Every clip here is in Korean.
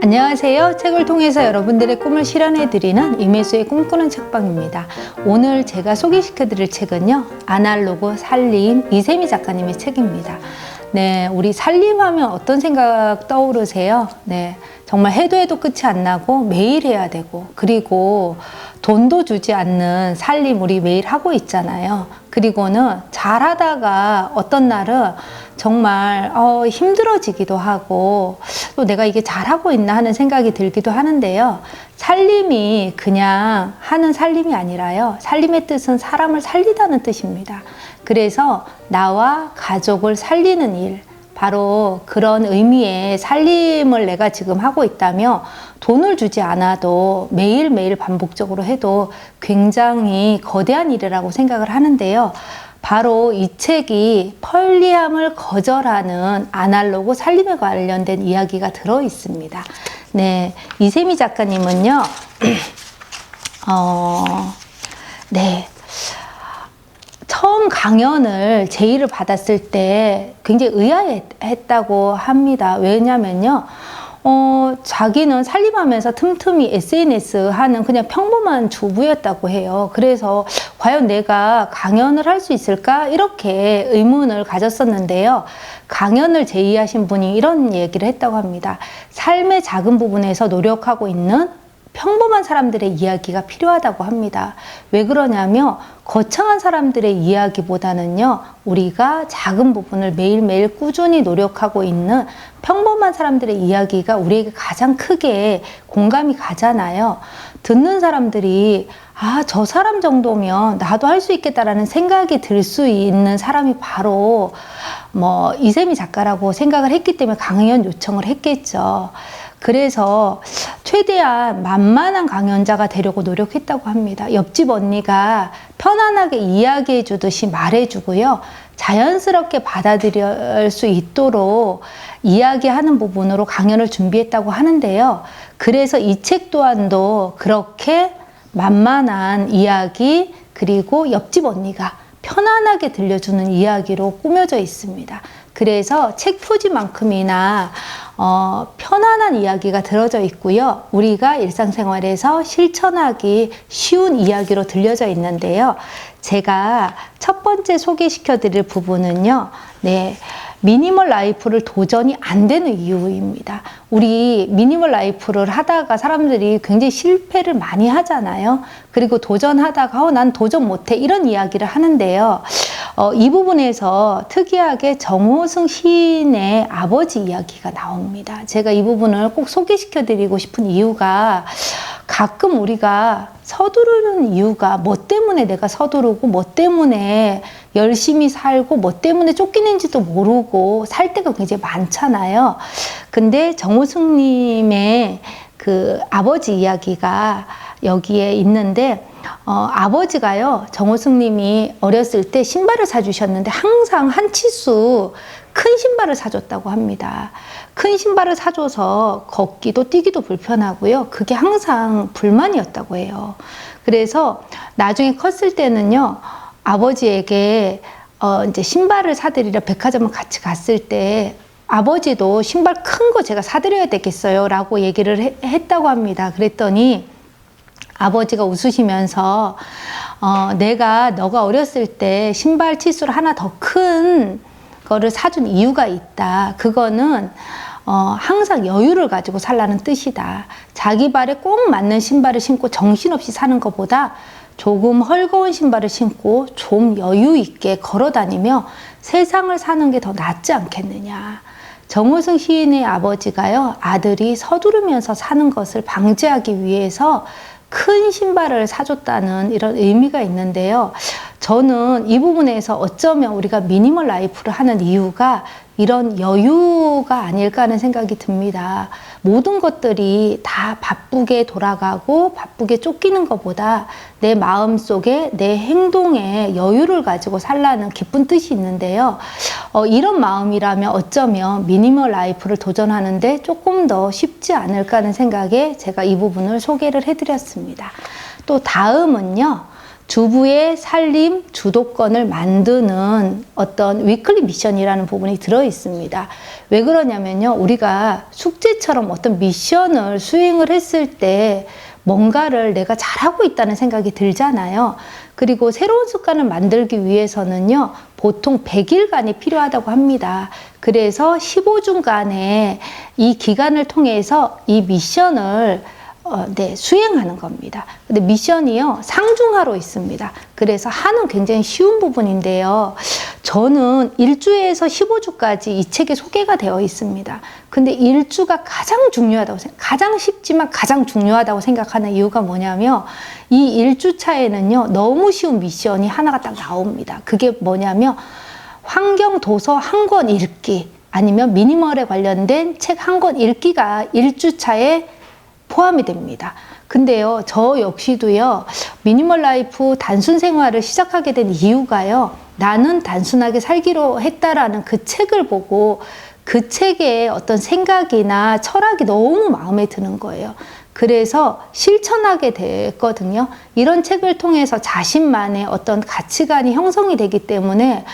안녕하세요. 책을 통해서 여러분들의 꿈을 실현해드리는 임혜수의 꿈꾸는 책방입니다. 오늘 제가 소개시켜드릴 책은요, 아날로그 살림 이세미 작가님의 책입니다. 네, 우리 살림하면 어떤 생각 떠오르세요? 네, 정말 해도 끝이 안 나고 매일 해야 되고, 그리고 돈도 주지 않는 살림 우리 매일 하고 있잖아요. 그리고는 잘하다가 어떤 날은 정말 힘들어지기도 하고, 또 내가 이게 잘하고 있나 하는 생각이 들기도 하는데요. 살림이 그냥 하는 살림이 아니라요, 살림의 뜻은 사람을 살리다는 뜻입니다. 그래서 나와 가족을 살리는 일, 바로 그런 의미의 살림을 내가 지금 하고 있다며 돈을 주지 않아도 매일매일 반복적으로 해도 굉장히 거대한 일이라고 생각을 하는데요. 바로 이 책이 편리함을 거절하는 아날로그 살림에 관련된 이야기가 들어 있습니다. 네, 이세미 작가님은요, 네. 처음 강연을 제의를 받았을 때 굉장히 의아했다고 합니다. 왜냐면요, 자기는 살림하면서 틈틈이 SNS 하는 그냥 평범한 주부였다고 해요. 그래서 과연 내가 강연을 할 수 있을까? 이렇게 의문을 가졌었는데요. 강연을 제의하신 분이 이런 얘기를 했다고 합니다. 삶의 작은 부분에서 노력하고 있는 평범한 사람들의 이야기가 필요하다고 합니다. 왜 그러냐면 거창한 사람들의 이야기보다는요, 우리가 작은 부분을 매일매일 꾸준히 노력하고 있는 평범한 사람들의 이야기가 우리에게 가장 크게 공감이 가잖아요. 듣는 사람들이 저 사람 정도면 나도 할 수 있겠다라는 생각이 들 수 있는 사람이 바로 이세미 작가라고 생각을 했기 때문에 강연 요청을 했겠죠. 그래서 최대한 만만한 강연자가 되려고 노력했다고 합니다. 옆집 언니가 편안하게 이야기해 주듯이 말해 주고요, 자연스럽게 받아들일 수 있도록 이야기하는 부분으로 강연을 준비했다고 하는데요. 그래서 이 책 또한도 그렇게 만만한 이야기, 그리고 옆집 언니가 편안하게 들려주는 이야기로 꾸며져 있습니다. 그래서 책 표지만큼이나 편안한 이야기가 들어져 있고요. 우리가 일상생활에서 실천하기 쉬운 이야기로 들려져 있는데요. 제가 첫 번째 소개시켜 드릴 부분은요, 네, 미니멀 라이프를 도전이 안 되는 이유입니다. 우리 미니멀 라이프를 하다가 사람들이 굉장히 실패를 많이 하잖아요. 그리고 도전하다가 난 도전 못해, 이런 이야기를 하는데요. 이 부분에서 특이하게 정호승 시인의 아버지 이야기가 나옵니다. 제가 이 부분을 꼭 소개시켜 드리고 싶은 이유가, 가끔 우리가 서두르는 이유가 뭐 때문에 내가 서두르고, 뭐 때문에 열심히 살고, 뭐 때문에 쫓기는지도 모르고 살 때가 굉장히 많잖아요. 근데 정호승님의 그 아버지 이야기가 여기에 있는데, 아버지가요, 정호승님이 어렸을 때 신발을 사주셨는데 항상 한 치수 큰 신발을 사줬다고 합니다. 큰 신발을 사줘서 걷기도 뛰기도 불편하고요, 그게 항상 불만이었다고 해요. 그래서 나중에 컸을 때는요, 아버지에게 이제 신발을 사드리러 백화점을 같이 갔을 때 아버지도 신발 큰 거 제가 사드려야 되겠어요 라고 얘기를 했다고 합니다. 그랬더니 아버지가 웃으시면서 너가 어렸을 때 신발 치수를 하나 더 큰 거를 사준 이유가 있다. 그거는 항상 여유를 가지고 살라는 뜻이다. 자기 발에 꼭 맞는 신발을 신고 정신없이 사는 것보다 조금 헐거운 신발을 신고 좀 여유 있게 걸어 다니며 세상을 사는 게 더 낫지 않겠느냐. 정호승 시인의 아버지가요, 아들이 서두르면서 사는 것을 방지하기 위해서 큰 신발을 사줬다는 이런 의미가 있는데요. 저는 이 부분에서 어쩌면 우리가 미니멀 라이프를 하는 이유가 이런 여유가 아닐까 하는 생각이 듭니다. 모든 것들이 다 바쁘게 돌아가고 바쁘게 쫓기는 것보다 내 마음속에, 내 행동에 여유를 가지고 살라는 깊은 뜻이 있는데요. 이런 마음이라면 어쩌면 미니멀 라이프를 도전하는데 조금 더 쉽지 않을까 하는 생각에 제가 이 부분을 소개를 해드렸습니다. 또 다음은요, 주부의 살림 주도권을 만드는 어떤 위클리 미션이라는 부분이 들어 있습니다. 왜 그러냐면요. 우리가 숙제처럼 어떤 미션을 수행을 했을 때 뭔가를 내가 잘하고 있다는 생각이 들잖아요. 그리고 새로운 습관을 만들기 위해서는요, 보통 100일간이 필요하다고 합니다. 그래서 15주간의 이 기간을 통해서 이 미션을 수행하는 겁니다. 근데 미션이요, 상중하로 있습니다. 그래서 하는 굉장히 쉬운 부분인데요. 저는 1주에서 15주까지 이 책에 소개가 되어 있습니다. 근데 1주가 가장 중요하다고 가장 쉽지만 가장 중요하다고 생각하는 이유가 뭐냐면, 이 1주 차에는요, 너무 쉬운 미션이 하나가 딱 나옵니다. 그게 뭐냐면, 환경 도서 한 권 읽기, 아니면 미니멀에 관련된 책 한 권 읽기가 1주 차에 포함이 됩니다. 근데요, 저 역시도요, 미니멀 라이프 단순 생활을 시작하게 된 이유가요, 나는 단순하게 살기로 했다라는 그 책을 보고 그 책의 어떤 생각이나 철학이 너무 마음에 드는 거예요. 그래서 실천하게 됐거든요. 이런 책을 통해서 자신만의 어떤 가치관이 형성이 되기 때문에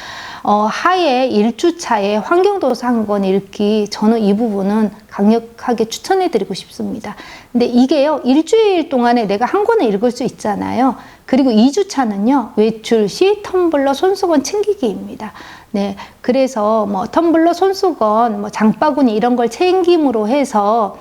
하에 1주차에 환경도서 한 권 읽기, 저는 이 부분은 강력하게 추천해 드리고 싶습니다. 근데 이게요, 일주일 동안에 내가 한 권을 읽을 수 있잖아요. 그리고 2주차는요, 외출 시 텀블러 손수건 챙기기입니다. 네, 그래서 뭐 텀블러 손수건, 뭐 장바구니 이런 걸 챙김으로 해서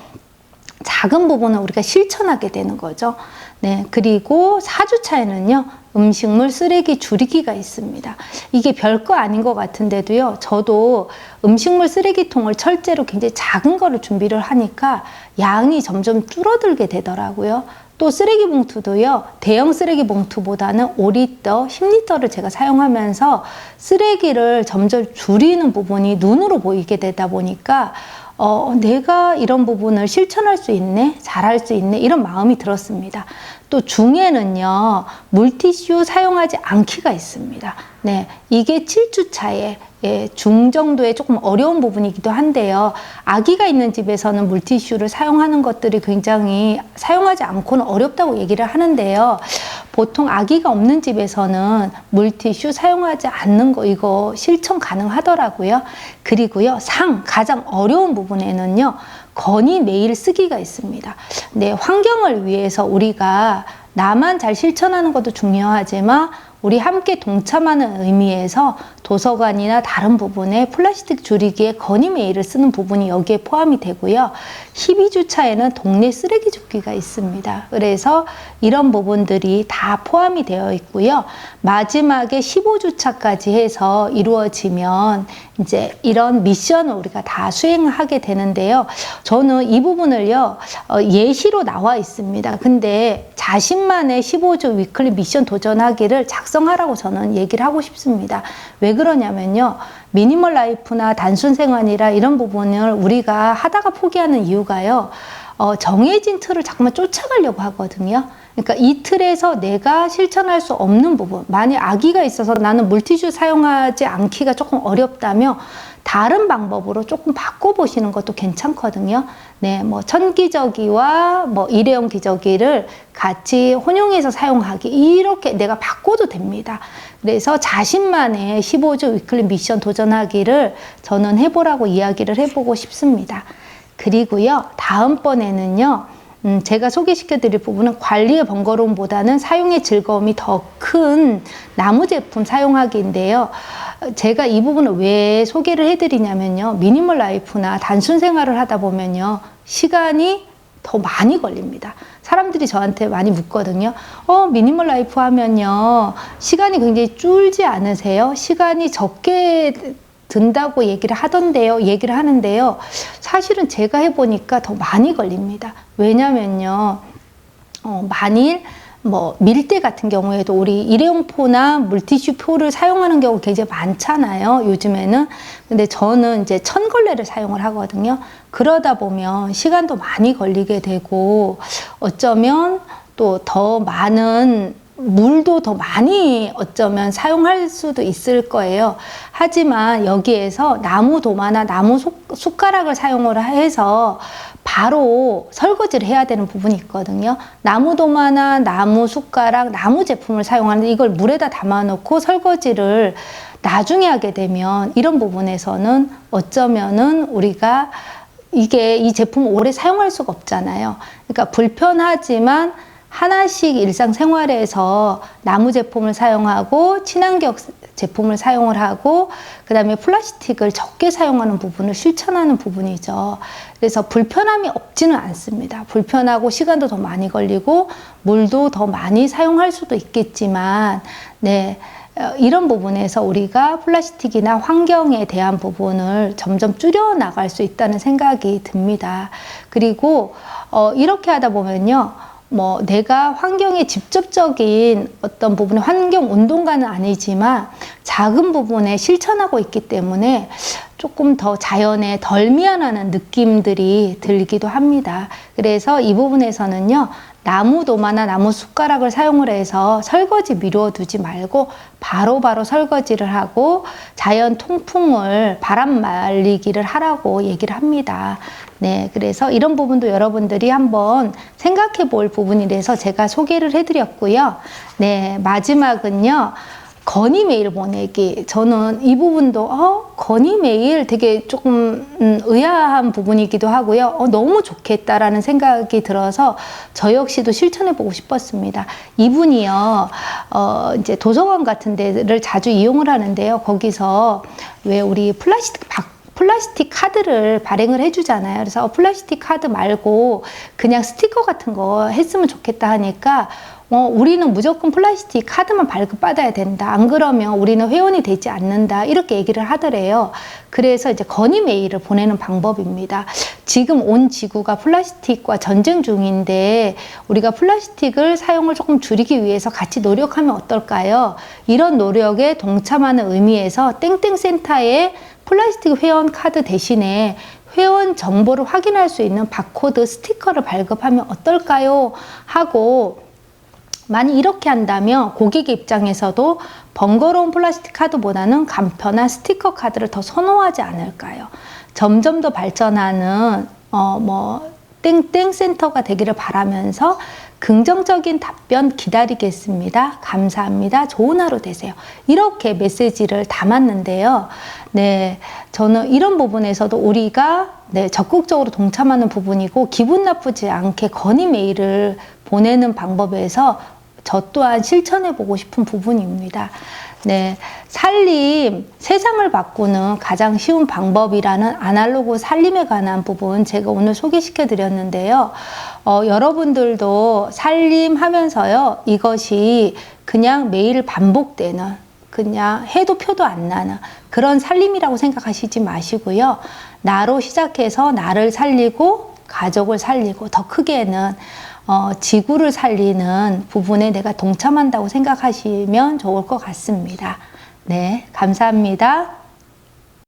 작은 부분은 우리가 실천하게 되는 거죠. 네, 그리고 4주차에는요, 음식물 쓰레기 줄이기가 있습니다. 이게 별거 아닌 것 같은데도요, 저도 음식물 쓰레기통을 철제로 굉장히 작은 거를 준비를 하니까 양이 점점 줄어들게 되더라고요. 또 쓰레기 봉투도요, 대형 쓰레기 봉투보다는 5리터, 10리터를 제가 사용하면서 쓰레기를 점점 줄이는 부분이 눈으로 보이게 되다 보니까 내가 이런 부분을 실천할 수 있네, 잘할 수 있네, 이런 마음이 들었습니다. 또 중에는요, 물티슈 사용하지 않기가 있습니다. 네, 이게 7주 차에 중 정도의 조금 어려운 부분이기도 한데요. 아기가 있는 집에서는 물티슈를 사용하는 것들이 굉장히 사용하지 않고는 어렵다고 얘기를 하는데요. 보통 아기가 없는 집에서는 물티슈 사용하지 않는 거, 이거 실천 가능하더라고요. 그리고요, 가장 어려운 부분에는요, 건의 매일 쓰기가 있습니다. 네, 환경을 위해서 우리가 나만 잘 실천하는 것도 중요하지만 우리 함께 동참하는 의미에서 도서관이나 다른 부분에 플라스틱 줄이기에 건의 메일을 쓰는 부분이 여기에 포함이 되고요. 12주 차에는 동네 쓰레기 줍기가 있습니다. 그래서 이런 부분들이 다 포함이 되어 있고요. 마지막에 15주 차까지 해서 이루어지면 이제 이런 미션을 우리가 다 수행하게 되는데요. 저는 이 부분을요, 예시로 나와 있습니다. 근데 자신만의 15주 위클리 미션 도전하기를 작성하라고 저는 얘기를 하고 싶습니다. 왜 그러냐면요, 미니멀 라이프나 단순 생활이라 이런 부분을 우리가 하다가 포기하는 이유가요, 정해진 틀을 자꾸만 쫓아가려고 하거든요. 그러니까 이 틀에서 내가 실천할 수 없는 부분, 만약 아기가 있어서 나는 물티슈 사용하지 않기가 조금 어렵다면 다른 방법으로 조금 바꿔보시는 것도 괜찮거든요. 네, 뭐 천기저귀와 뭐 일회용 기저귀를 같이 혼용해서 사용하기, 이렇게 내가 바꿔도 됩니다. 그래서 자신만의 15주 위클리 미션 도전하기를 저는 해보라고 이야기를 해보고 싶습니다. 그리고요, 다음번에는요, 제가 소개시켜 드릴 부분은 관리의 번거로움보다는 사용의 즐거움이 더 큰 나무 제품 사용하기인데요. 제가 이 부분을 왜 소개를 해드리냐면요, 미니멀 라이프나 단순 생활을 하다 보면요, 시간이 더 많이 걸립니다. 사람들이 저한테 많이 묻거든요. 미니멀 라이프 하면요, 시간이 굉장히 줄지 않으세요? 시간이 적게 든다고 얘기를 하는데요. 사실은 제가 해보니까 더 많이 걸립니다. 왜냐면요, 만일 뭐 밀대 같은 경우에도 우리 일회용포나 물티슈 포를 사용하는 경우 굉장히 많잖아요, 요즘에는. 근데 저는 이제 천걸레를 사용을 하거든요. 그러다 보면 시간도 많이 걸리게 되고, 어쩌면 또 더 많은 물도 더 많이 어쩌면 사용할 수도 있을 거예요. 하지만 여기에서 나무 도마나 나무 숟가락을 사용을 해서 바로 설거지를 해야 되는 부분이 있거든요. 나무 도마나 나무 숟가락, 나무 제품을 사용하는데 이걸 물에다 담아놓고 설거지를 나중에 하게 되면 이런 부분에서는 어쩌면은 우리가 이 제품을 오래 사용할 수가 없잖아요. 그러니까 불편하지만 하나씩 일상생활에서 나무 제품을 사용하고 친환경 제품을 사용을 하고 그 다음에 플라스틱을 적게 사용하는 부분을 실천하는 부분이죠. 그래서 불편함이 없지는 않습니다. 불편하고 시간도 더 많이 걸리고 물도 더 많이 사용할 수도 있겠지만 네, 이런 부분에서 우리가 플라스틱이나 환경에 대한 부분을 점점 줄여 나갈 수 있다는 생각이 듭니다. 그리고 이렇게 하다 보면요, 내가 환경에 직접적인 어떤 부분의 환경 운동가는 아니지만 작은 부분에 실천하고 있기 때문에 조금 더 자연에 덜 미안하는 느낌들이 들기도 합니다. 그래서 이 부분에서는요, 나무 도마나 나무 숟가락을 사용을 해서 설거지 미루어 두지 말고 바로바로 설거지를 하고 자연 통풍을 바람 말리기를 하라고 얘기를 합니다. 네, 그래서 이런 부분도 여러분들이 한번 생각해 볼 부분이라서 제가 소개를 해드렸고요. 네, 마지막은요. 건의 메일 보내기. 저는 이 부분도 건의 메일 되게 조금 의아한 부분이기도 하고요. 너무 좋겠다라는 생각이 들어서 저 역시도 실천해 보고 싶었습니다. 이분이요, 이제 도서관 같은 데를 자주 이용을 하는데요. 거기서 왜 우리 플라스틱 카드를 발행을 해주잖아요. 그래서 플라스틱 카드 말고 그냥 스티커 같은 거 했으면 좋겠다 하니까 우리는 무조건 플라스틱 카드만 발급받아야 된다. 안 그러면 우리는 회원이 되지 않는다. 이렇게 얘기를 하더래요. 그래서 이제 건의 메일을 보내는 방법입니다. 지금 온 지구가 플라스틱과 전쟁 중인데 우리가 플라스틱을 사용을 조금 줄이기 위해서 같이 노력하면 어떨까요? 이런 노력에 동참하는 의미에서 땡땡센터에 플라스틱 회원 카드 대신에 회원 정보를 확인할 수 있는 바코드 스티커를 발급하면 어떨까요? 하고 만약 이렇게 한다면 고객의 입장에서도 번거로운 플라스틱 카드보다는 간편한 스티커 카드를 더 선호하지 않을까요? 점점 더 발전하는 땡땡 센터가 되기를 바라면서 긍정적인 답변 기다리겠습니다. 감사합니다. 좋은 하루 되세요. 이렇게 메시지를 담았는데요. 네, 저는 이런 부분에서도 우리가 적극적으로 동참하는 부분이고 기분 나쁘지 않게 건의 메일을 보내는 방법에서 저 또한 실천해보고 싶은 부분입니다. 네, 세상을 바꾸는 가장 쉬운 방법이라는 아날로그 살림에 관한 부분 제가 오늘 소개시켜 드렸는데요. 여러분들도 살림하면서요, 이것이 그냥 매일 반복되는, 그냥 해도 표도 안 나는 그런 살림이라고 생각하시지 마시고요. 나로 시작해서 나를 살리고 가족을 살리고 더 크게는 지구를 살리는 부분에 내가 동참한다고 생각하시면 좋을 것 같습니다. 네, 감사합니다.